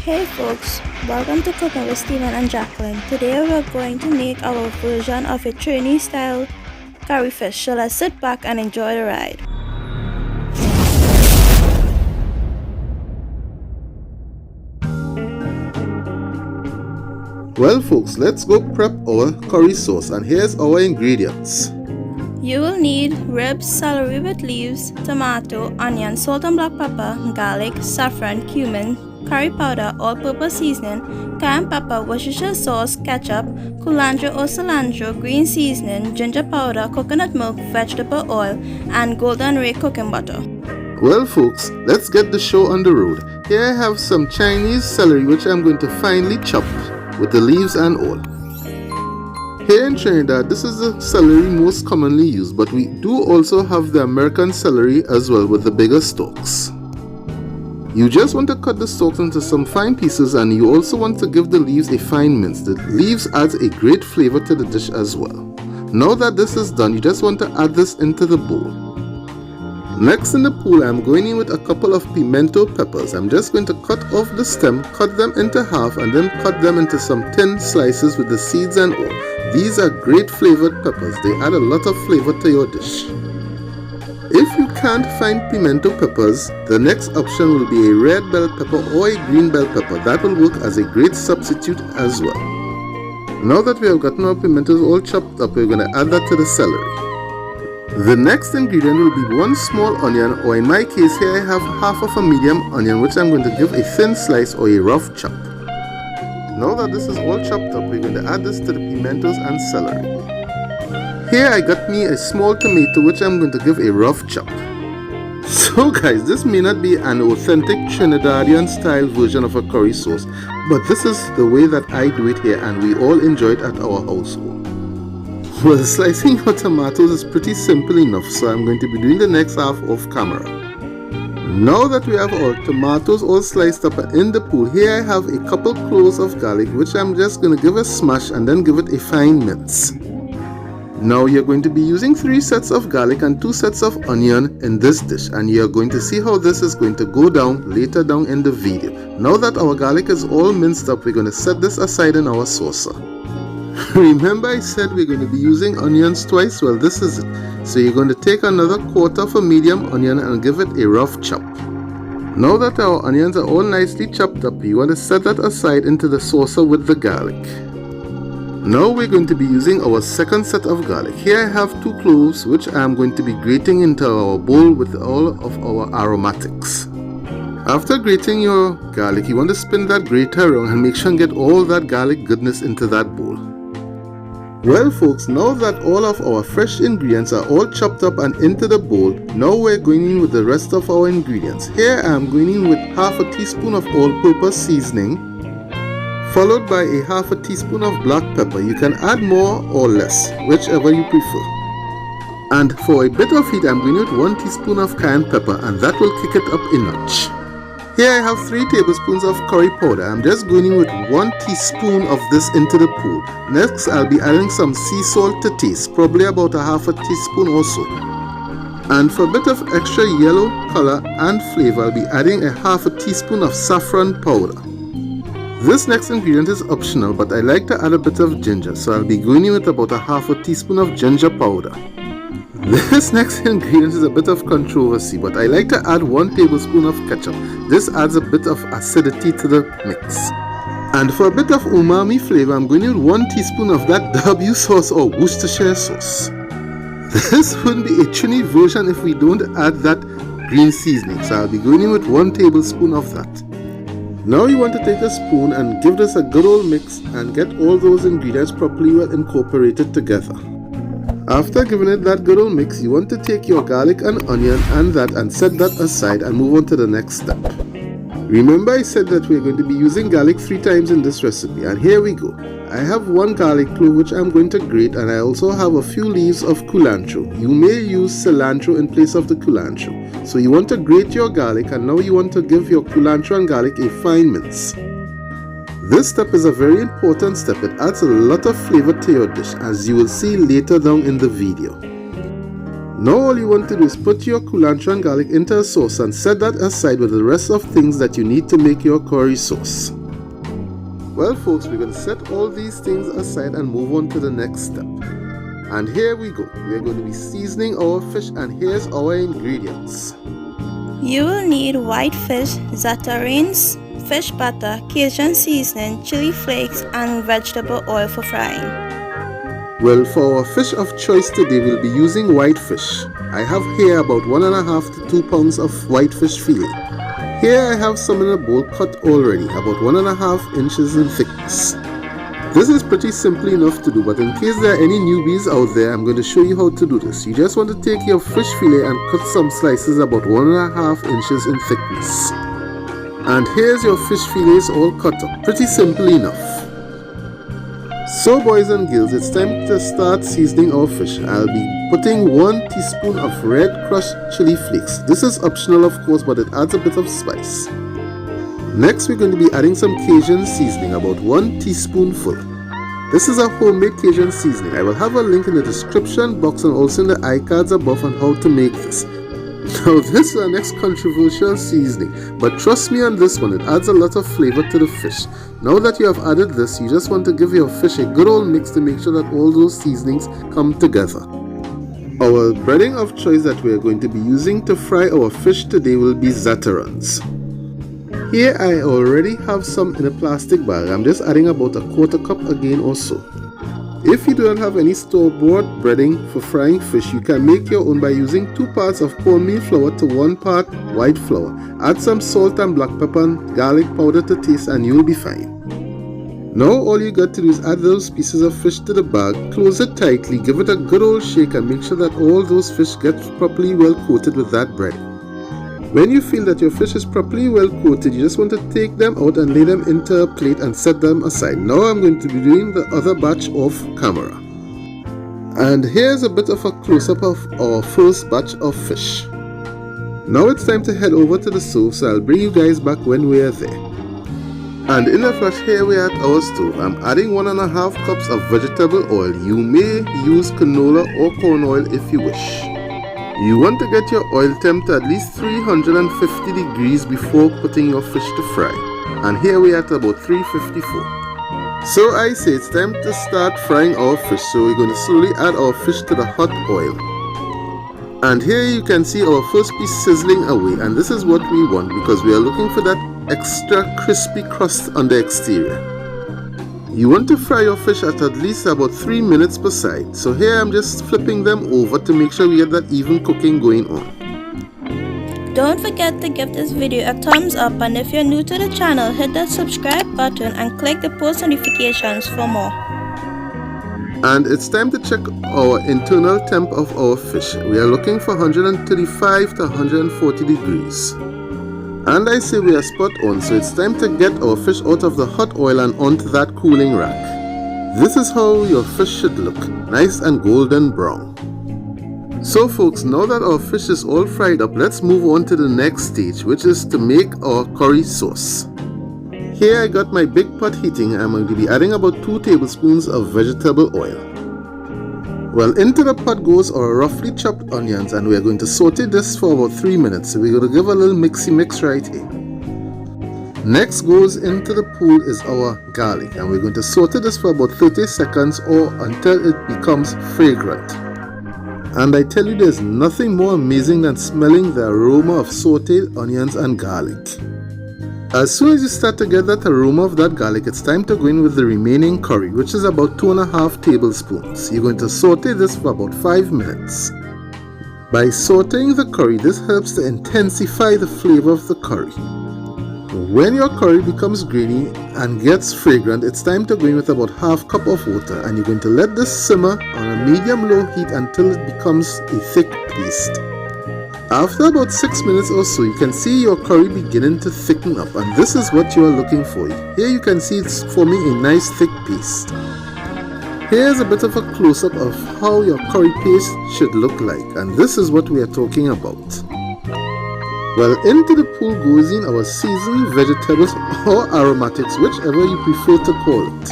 Hey folks, welcome to Cooking with Stephen and Jacqueline. Today we're going to make our version of a Trini style curry fish, so let's sit back and enjoy the ride. Well folks, let's go prep our curry sauce, and here's our ingredients. You will need ribs, celery with leaves, tomato, onion, salt and black pepper, garlic, saffron, cumin, curry powder, all-purpose seasoning, cayenne pepper, Worcestershire sauce, ketchup, culantro or cilantro, green seasoning, ginger powder, coconut milk, vegetable oil, and golden ray cooking butter. Well folks, let's get the show on the road. Here I have some Chinese celery which I'm going to finely chop with the leaves and all. Here in Trinidad, this is the celery most commonly used, but we do also have the American celery as well with the bigger stalks. You just want to cut the stalks into some fine pieces, and you also want to give the leaves a fine mince. The leaves adds a great flavor to the dish as well. Now that this is done, you just want to add this into the bowl. Next in the pool, I'm going in with a couple of pimento peppers. I'm just going to cut off the stem, cut them into half, and then cut them into some thin slices with the seeds and all. These are great flavored peppers. They add a lot of flavor to your dish. If you can't find pimento peppers, the next option will be a red bell pepper or a green bell pepper. That will work as a great substitute as well. Now that we have gotten our pimentos all chopped up, we're going to add that to the celery. The next ingredient will be one small onion, or in my case here I have half of a medium onion, which I'm going to give a thin slice or a rough chop. Now that this is all chopped up, we're going to add this to the pimentos and celery. Here I got me a small tomato which I'm going to give a rough chop. So guys, this may not be an authentic Trinidadian style version of a curry sauce, but this is the way that I do it here, and we all enjoy it at our household. Well, slicing your tomatoes is pretty simple enough, so I'm going to be doing the next half off camera. Now that we have our tomatoes all sliced up in the pool, here I have a couple cloves of garlic which I'm just going to give a smash and then give it a fine mince. Now you're going to be using 3 sets of garlic and 2 sets of onion in this dish, and you're going to see how this is going to go down later down in the video. Now that our garlic is all minced up, we're going to set this aside in our saucer. Remember I said we're going to be using onions twice? Well, this is it. So you're going to take another quarter of a medium onion and give it a rough chop. Now that our onions are all nicely chopped up, you want to set that aside into the saucer with the garlic. Now we're going to be using our second set of garlic. Here I have 2 cloves which I'm going to be grating into our bowl with all of our aromatics. After grating your garlic, you want to spin that grater around and make sure and get all that garlic goodness into that bowl. Well folks, now that all of our fresh ingredients are all chopped up and into the bowl, now we're going in with the rest of our ingredients. Here I'm going in with half a teaspoon of all-purpose seasoning, followed by a half a teaspoon of black pepper. You can add more or less, whichever you prefer. And for a bit of heat, I'm going with 1 teaspoon of cayenne pepper, and that will kick it up a notch. Here I have 3 tablespoons of curry powder. I'm just going in with 1 teaspoon of this into the pool. Next, I'll be adding some sea salt to taste, probably about a half a teaspoon or so. And for a bit of extra yellow color and flavor, I'll be adding a half a teaspoon of saffron powder. This next ingredient is optional, but I like to add a bit of ginger, so I'll be going in with about a half a teaspoon of ginger powder. This next ingredient is a bit of controversy, but I like to add 1 tablespoon of ketchup. This adds a bit of acidity to the mix. And for a bit of umami flavor, I'm going to use 1 teaspoon of that W sauce or Worcestershire sauce. This wouldn't be a Trini version if we don't add that green seasoning, so I'll be going in with 1 tablespoon of that. Now you want to take a spoon and give this a good old mix and get all those ingredients properly well incorporated together. After giving it that good old mix, you want to take your garlic and onion and set that aside and move on to the next step. Remember I said that we're going to be using garlic 3 times in this recipe, and here we go. I have 1 garlic clove which I'm going to grate, and I also have a few leaves of culantro. You may use cilantro in place of the culantro. So you want to grate your garlic, and now you want to give your culantro and garlic a fine mince. This step is a very important step. It adds a lot of flavor to your dish, as you will see later down in the video. Now all you want to do is put your culantro and garlic into a sauce and set that aside with the rest of things that you need to make your curry sauce. Well folks, we're going to set all these things aside and move on to the next step. And here we go. We're going to be seasoning our fish, and here's our ingredients. You will need white fish, Zatarains, fish butter, Cajun Seasoning, chili flakes, and vegetable oil for frying. Well, for our fish of choice today, we'll be using white fish. I have here about 1.5 to 2 pounds of white fish fillet. Here I have some in a bowl cut already, about 1.5 inches in thickness. This is pretty simple enough to do, but in case there are any newbies out there, I'm going to show you how to do this. You just want to take your fish fillet and cut some slices about 1.5 inches in thickness. And here's your fish fillets all cut up, pretty simple enough. So boys and girls, it's time to start seasoning our fish. I'll be putting 1 teaspoon of red crushed chili flakes. This is optional of course, but it adds a bit of spice. Next we're going to be adding some Cajun seasoning, about 1 teaspoonful. This is a homemade Cajun seasoning. I will have a link in the description box and also in the iCards above on how to make this. Now this is our next controversial seasoning, but trust me on this one, it adds a lot of flavor to the fish. Now that you have added this, you just want to give your fish a good old mix to make sure that all those seasonings come together. Our breading of choice that we are going to be using to fry our fish today will be Zatarains. Here I already have some in a plastic bag. I'm just adding about 1/4 cup again or so. If you don't have any store-bought breading for frying fish, you can make your own by using 2 parts of cornmeal flour to 1 part white flour. Add some salt and black pepper and garlic powder to taste and you'll be fine. Now all you got to do is add those pieces of fish to the bag, close it tightly, give it a good old shake and make sure that all those fish get properly well coated with that breading. When you feel that your fish is properly well coated, you just want to take them out and lay them into a plate and set them aside. Now I'm going to be doing the other batch off camera. And here's a bit of a close-up of our first batch of fish. Now it's time to head over to the stove, so I'll bring you guys back when we are there. And in a flash, here we are at our stove. I'm adding 1.5 cups of vegetable oil. You may use canola or corn oil if you wish. You want to get your oil temp to at least 350 degrees before putting your fish to fry. And here we are at about 354. So I say it's time to start frying our fish. So we're going to slowly add our fish to the hot oil. And here you can see our first piece sizzling away. And this is what we want because we are looking for that extra crispy crust on the exterior. You want to fry your fish at least about 3 minutes per side. So here I'm just flipping them over to make sure we get that even cooking going on. Don't forget to give this video a thumbs up, and if you're new to the channel, hit that subscribe button and click the post notifications for more. And it's time to check our internal temp of our fish. We are looking for 135 to 140 degrees. And I say we are spot on, so it's time to get our fish out of the hot oil and onto that cooling rack. This is how your fish should look, nice and golden brown. So folks, now that our fish is all fried up, let's move on to the next stage, which is to make our curry sauce. Here I got my big pot heating. I'm going to be adding about 2 tablespoons of vegetable oil. Well, into the pot goes our roughly chopped onions, and we are going to saute this for about 3 minutes. So we're going to give a little mixy mix right here. Next goes into the pool is our garlic, and we're going to saute this for about 30 seconds or until it becomes fragrant. And I tell you, there's nothing more amazing than smelling the aroma of sauteed onions and garlic. As soon as you start to get that aroma of that garlic, it's time to go in with the remaining curry, which is about 2.5 tablespoons. You're going to saute this for about 5 minutes. By sauteing the curry, this helps to intensify the flavor of the curry. When your curry becomes grainy and gets fragrant, it's time to go in with about 1/2 cup of water, and you're going to let this simmer on a medium-low heat until it becomes a thick paste. After about 6 minutes or so, you can see your curry beginning to thicken up, and this is what you are looking for. Here you can see it's forming a nice thick paste. Here's a bit of a close-up of how your curry paste should look like, and this is what we are talking about. Well, into the pool goes in our seasoned vegetables or aromatics, whichever you prefer to call it.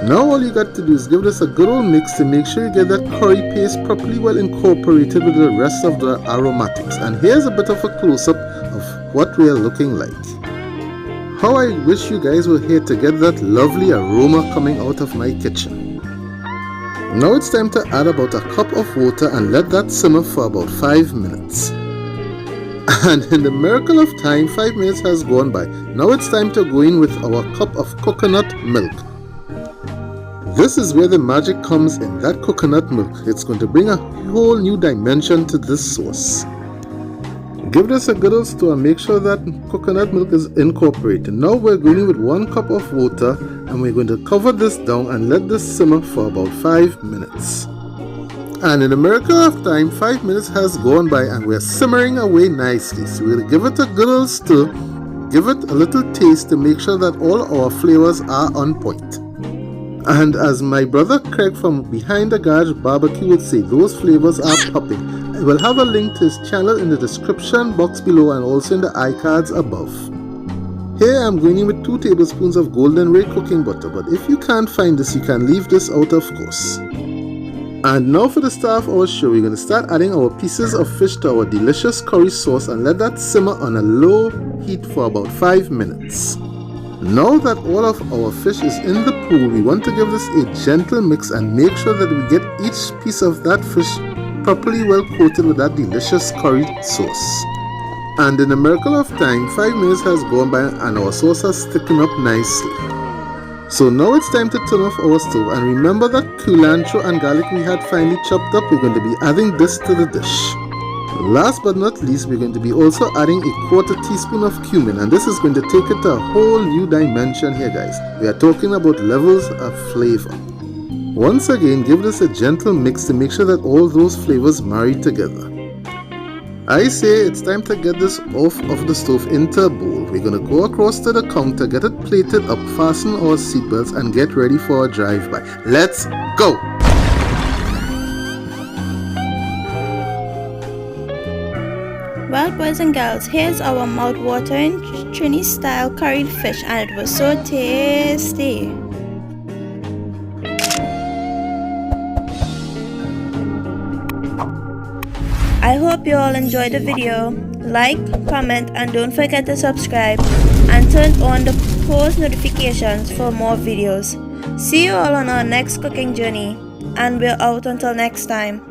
Now all you got to do is give this a good old mix to make sure you get that curry paste properly well incorporated with the rest of the aromatics. And here's a bit of a close-up of what we are looking like. How I wish you guys were here to get that lovely aroma coming out of my kitchen. Now it's time to add about a cup of water and let that simmer for about 5 minutes. And in the miracle of time, 5 minutes has gone by. Now it's time to go in with our cup of coconut milk. This is where the magic comes in, that coconut milk. It's going to bring a whole new dimension to this sauce. Give this a good old stir and make sure that coconut milk is incorporated. Now we're going in with 1 cup of water and we're going to cover this down and let this simmer for about 5 minutes. And in a miracle of time, 5 minutes has gone by and we're simmering away nicely. So we'll give it a good old stir, give it a little taste to make sure that all our flavors are on point. And as my brother Craig from Behind the Garage Barbecue would say, those flavors are popping. I will have a link to his channel in the description box below and also in the iCards above. Here I'm going in with 2 tablespoons of golden ray cooking butter, but if you can't find this, you can leave this out of course. And now for the star of our show, we're going to start adding our pieces of fish to our delicious curry sauce and let that simmer on a low heat for about 5 minutes. Now that all of our fish is in the pool, we want to give this a gentle mix and make sure that we get each piece of that fish properly well coated with that delicious curry sauce. And in a miracle of time, 5 minutes has gone by and our sauce has thickened up nicely. So now it's time to turn off our stove, and remember that culantro and garlic we had finely chopped up. We're going to be adding this to the dish. Last but not least, we're going to be also adding a 1/4 teaspoon of cumin, and this is going to take it to a whole new dimension here, guys. We are talking about levels of flavor. Once again, give this a gentle mix to make sure that all those flavors marry together. I say it's time to get this off of the stove into a bowl. We're going to go across to the counter, get it plated up, fasten our seatbelts and get ready for a drive-by. Let's go! Well, boys and girls, here's our mouth-watering Trini style curried fish, and it was so tasty. I hope you all enjoyed the video. Like, comment, and don't forget to subscribe and turn on the post notifications for more videos. See you all on our next cooking journey, and we're out until next time.